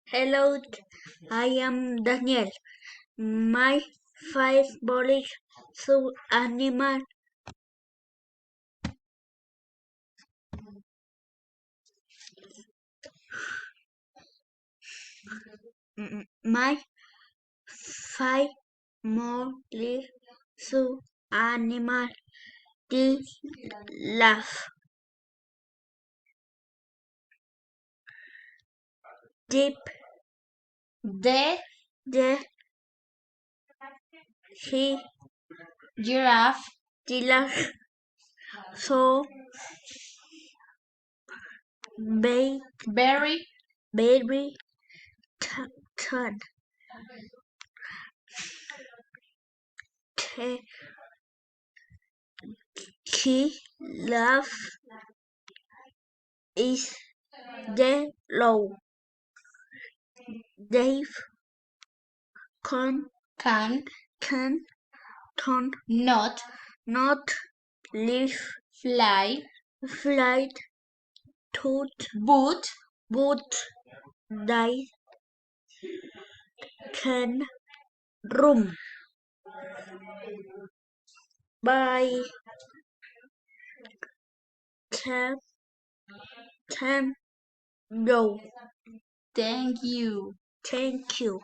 Hello, I am Daniel. My favorite zoo animal my favorite zoo animal is laugh. Deep The the he giraffe, laugh so big very baby turn he laugh is the low Dave con can can turn not not leave fly, flight tooth but boot die can room by can can go. thank you. Thank you.